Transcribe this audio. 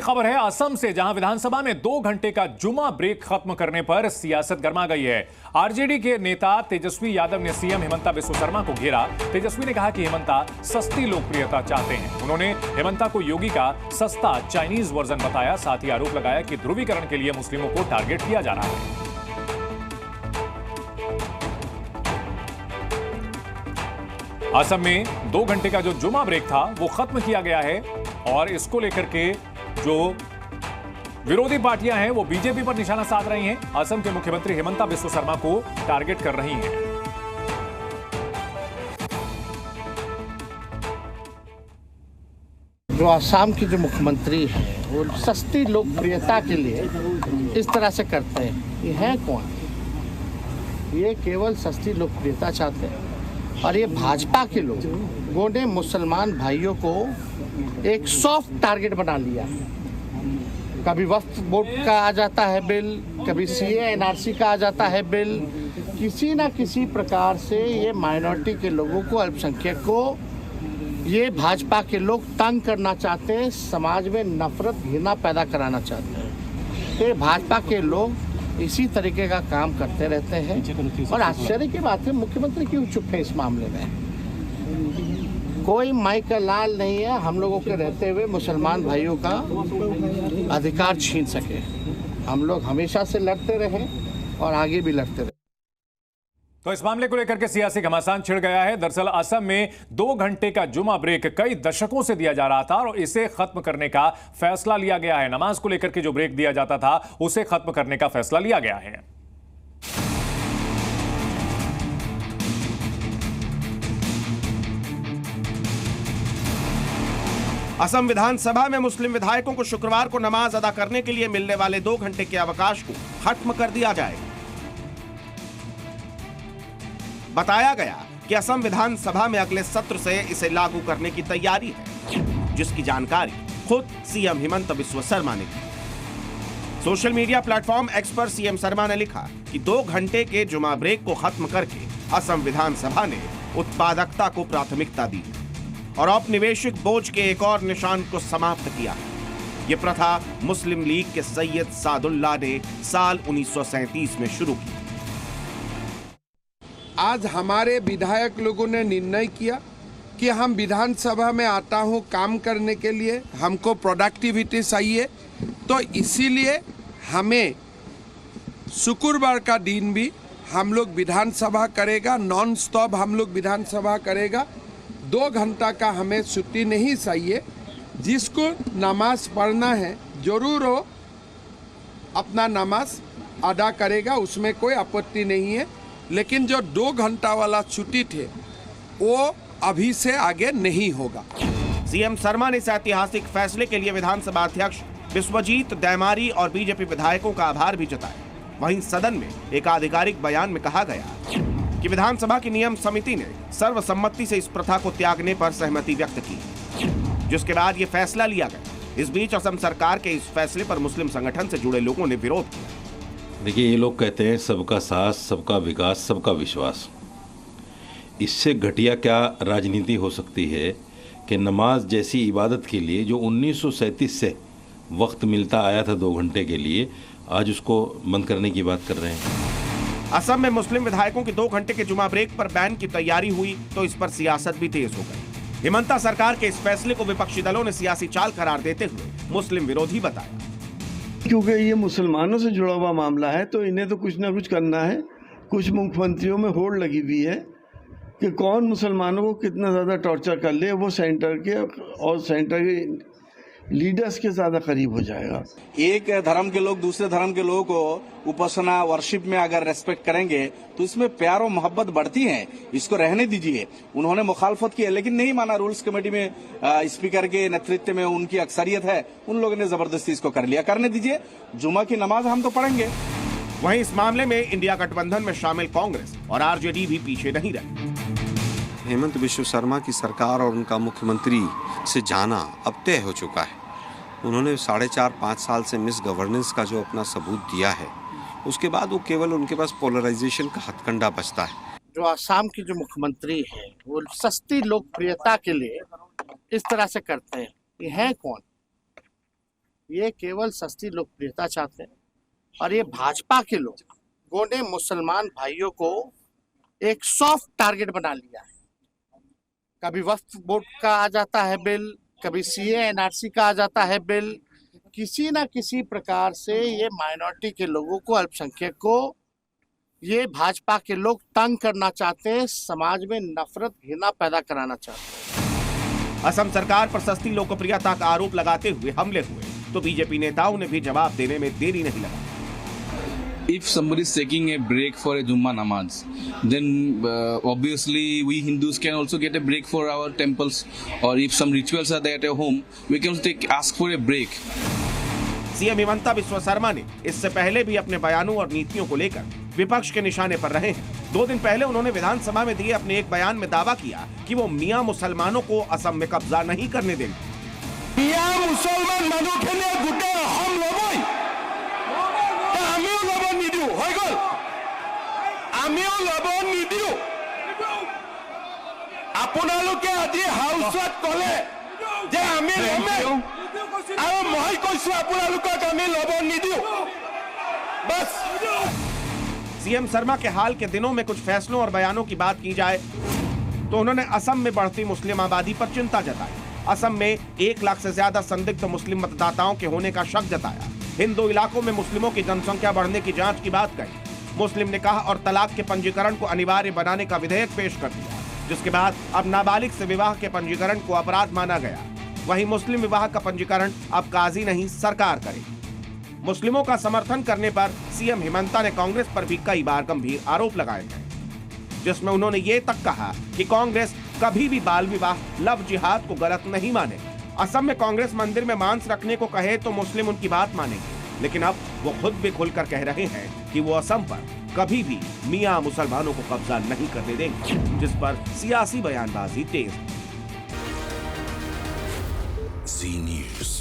खबर है असम से, जहां विधानसभा में 2 घंटे का जुमा ब्रेक खत्म करने पर सियासत गर्मा गई है। आरजेडी के नेता तेजस्वी यादव ने सीएम हिमंता बिस्वा शर्मा को घेरा। तेजस्वी ने कहा कि हिमंता सस्ती लोकप्रियता चाहते हैं। उन्होंने हिमंता को योगी का सस्ता चाइनीज वर्जन बताया। साथ ही आरोप लगाया कि ध्रुवीकरण के लिए मुस्लिमों को टारगेट किया जा रहा है। असम में 2 घंटे का जो जुमा ब्रेक था वो खत्म किया गया है और इसको लेकर के जो विरोधी पार्टियां हैं वो बीजेपी पर निशाना साध रही हैं। असम के मुख्यमंत्री हिमंता बिस्वा शर्मा को टारगेट कर रही हैं। जो असम की जो मुख्यमंत्री है वो सस्ती लोकप्रियता के लिए इस तरह से करते हैं। ये है कौन? ये केवल सस्ती लोकप्रियता चाहते हैं। और ये भाजपा के लोगों ने मुसलमान भाइयों को एक सॉफ्ट टारगेट बना लिया। कभी वक्फ बोर्ड का आ जाता है बिल, कभी सीए एनआरसी का आ जाता है बिल। किसी ना किसी प्रकार से ये माइनॉरिटी के लोगों को, अल्पसंख्यक को ये भाजपा के लोग तंग करना चाहते हैं, समाज में नफरत घृणा पैदा कराना चाहते हैं। ये भाजपा के लोग इसी तरीके का काम करते रहते हैं। और आश्चर्य की बात है, मुख्यमंत्री क्यों चुप है इस मामले में? कोई माई का लाल नहीं है हम लोगों के रहते हुए मुसलमान भाइयों का अधिकार छीन सके। हम लोग हमेशा से लड़ते रहे और आगे भी लड़ते रहे। तो इस मामले को लेकर के सियासी घमासान छिड़ गया है। दरअसल असम में 2 घंटे का जुमा ब्रेक कई दशकों से दिया जा रहा था और इसे खत्म करने का फैसला लिया गया है। नमाज को लेकर के जो ब्रेक दिया जाता था उसे खत्म करने का फैसला लिया गया है। असम विधानसभा में मुस्लिम विधायकों को शुक्रवार को नमाज अदा करने के लिए मिलने वाले 2 घंटे के अवकाश को खत्म कर दिया जाएगा। बताया गया कि असम विधानसभा में अगले सत्र से इसे लागू करने की तैयारी है, जिसकी जानकारी खुद सीएम हिमंता बिस्वा शर्मा ने दी। सोशल मीडिया प्लेटफॉर्म एक्स पर सीएम शर्मा ने लिखा कि 2 घंटे के जुमा ब्रेक को खत्म करके असम विधानसभा ने उत्पादकता को प्राथमिकता दी और औपनिवेशिक बोझ के एक और निशान को समाप्त किया। यह प्रथा मुस्लिम लीग के सैयद सादुल्लाह ने साल 1937 में शुरू की। आज हमारे विधायक लोगों ने निर्णय किया कि हम विधानसभा में आता हूं काम करने के लिए, हमको प्रोडक्टिविटी चाहिए, तो इसीलिए हमें शुक्रवार का दिन भी हम लोग विधानसभा करेगा, नॉन स्टॉप हम लोग विधानसभा करेगा। 2 घंटा का हमें छुट्टी नहीं चाहिए। जिसको नमाज पढ़ना है जरूर हो अपना नमाज अदा करेगा, उसमें कोई आपत्ति नहीं है। लेकिन जो 2 घंटा वाला छुट्टी थे वो अभी से आगे नहीं होगा। सीएम शर्मा ने इस ऐतिहासिक फैसले के लिए विधानसभा अध्यक्ष विश्वजीत दैमारी और बीजेपी विधायकों का आभार भी जताया। वहीं सदन में एक आधिकारिक बयान में कहा गया कि विधानसभा की नियम समिति ने सर्वसम्मति से इस प्रथा को त्यागने पर सहमति व्यक्त की, जिसके बाद ये फैसला लिया गया। इस बीच असम सरकार के इस फैसले पर मुस्लिम संगठन से जुड़े लोगों ने विरोध किया। देखिए, ये लोग कहते हैं सबका साथ, सबका विकास, सबका विश्वास। इससे घटिया क्या राजनीति हो सकती है कि नमाज जैसी इबादत के लिए जो 1937 से वक्त मिलता आया था 2 घंटे के लिए, आज उसको बंद करने की बात कर रहे हैं। असम में मुस्लिम विधायकों की 2 घंटे के जुमा ब्रेक पर बैन की तैयारी हुई तो इस पर सियासत भी तेज हो गई। हिमंता सरकार के इस फैसले को विपक्षी दलों ने सियासी चाल करार देते हुए मुस्लिम विरोधी बताया। क्योंकि ये मुसलमानों से जुड़ा हुआ मामला है तो इन्हें तो कुछ ना कुछ करना है। कुछ मुख्यमंत्रियों में होड़ लगी हुई है कि कौन मुसलमानों को कितना ज़्यादा टॉर्चर कर ले, वो सेंटर के और सेंटर के लीडर्स के ज़्यादा करीब हो जाएगा। एक धर्म के लोग दूसरे धर्म के लोगों को उपासना वर्शिप में अगर रेस्पेक्ट करेंगे तो इसमें प्यार और मोहब्बत बढ़ती है। इसको रहने दीजिए। उन्होंने मुखालफत की है लेकिन नहीं माना। रूल्स कमेटी में स्पीकर के नेतृत्व में उनकी अक्सरियत है, उन लोगों ने जबरदस्ती इसको कर लिया। करने दीजिए, जुमा की नमाज हम तो पढ़ेंगे। वहीं इस मामले में इंडिया गठबंधन में शामिल कांग्रेस और आरजेडी भी पीछे नहीं रहे। हेमंत बिस्वा शर्मा की सरकार और उनका मुख्यमंत्री से जाना अब तय हो चुका है। उन्होंने 4.5-5 साल से मिस गवर्नेंस का जो अपना सबूत दिया है, उसके बाद वो केवल उनके पास पोलराइजेशन का हथकंडा बचता है। जो असम की जो मुख्यमंत्री है वो सस्ती लोकप्रियता के लिए इस तरह से करते हैं। ये है कौन? ये केवल सस्ती लोकप्रियता चाहते हैं और ये भाजपा के लोगों ने मुसलमान भाइयों को एक सॉफ्ट टारगेट बना लिया है। कभी वक्फ बोर्ड का आ जाता है बिल, कभी सीए एनआरसी का आ जाता है बिल। किसी ना किसी प्रकार से ये माइनॉरिटी के लोगों को, अल्पसंख्यक को ये भाजपा के लोग तंग करना चाहते हैं, समाज में नफरत घृणा पैदा कराना चाहते हैं। असम सरकार पर सस्ती लोकप्रियता का आरोप लगाते हुए हमले हुए तो बीजेपी नेताओं ने भी जवाब देने में देरी नहीं लगाई। If somebody is taking a break for a Jummah namaz, then obviously we Hindus can also get a break for our temples, or if some rituals are there at home, we can ask for a break. CM Himanta Biswa Sharma ने इससे पहले भी अपने बयानों और नीतियों को लेकर विपक्ष के निशाने पर रहे हैं। 2 दिन पहले उन्होंने विधानसभा में दिए अपने एक बयान में दावा किया कि वो मियां मुसलमानों को असम में कब्जा नहीं करने देंगे। मियां मुसलमान मानुखिनिये गोटे हम लबई आमिओ लब निदिउ হৈ গল आमिओ लब निदिउ আপোনালোকে আজি হাউছত কলে যে আমি লমে আৰু মই কৈছো আপোনালোকক আমি লব নিদিউ बस। सीएम शर्मा के हाल के दिनों में कुछ फैसलों और बयानों की बात की जाए तो उन्होंने असम में बढ़ती मुस्लिम आबादी पर चिंता जताई। असम में 1 लाख से ज्यादा संदिग्ध मुस्लिम मतदाताओं के होने का शक जताया। हिंदू इलाकों में मुस्लिमों की जनसंख्या बढ़ने की जांच की बात कही। मुस्लिम निकाह और तलाक के पंजीकरण को अनिवार्य बनाने का विधेयक पेश कर दिया, जिसके बाद अब नाबालिग से विवाह के पंजीकरण को अपराध माना गया। वहीं मुस्लिम विवाह का पंजीकरण अब काजी नहीं सरकार करेगी। मुस्लिमों का समर्थन करने पर सीएम हिमंता ने कांग्रेस पर भी कई बार गंभीर आरोप लगाए गए, जिसमें उन्होंने ये तक कहा कि कांग्रेस कभी भी बाल विवाह, लव जिहाद को गलत नहीं माने। असम में कांग्रेस मंदिर में मांस रखने को कहे तो मुस्लिम उनकी बात मानेंगे, लेकिन अब वो खुद भी खुलकर कह रहे हैं कि वो असम पर कभी भी मियां मुसलमानों को कब्जा नहीं करने देंगे, जिस पर सियासी बयानबाजी तेज। जी न्यूज़।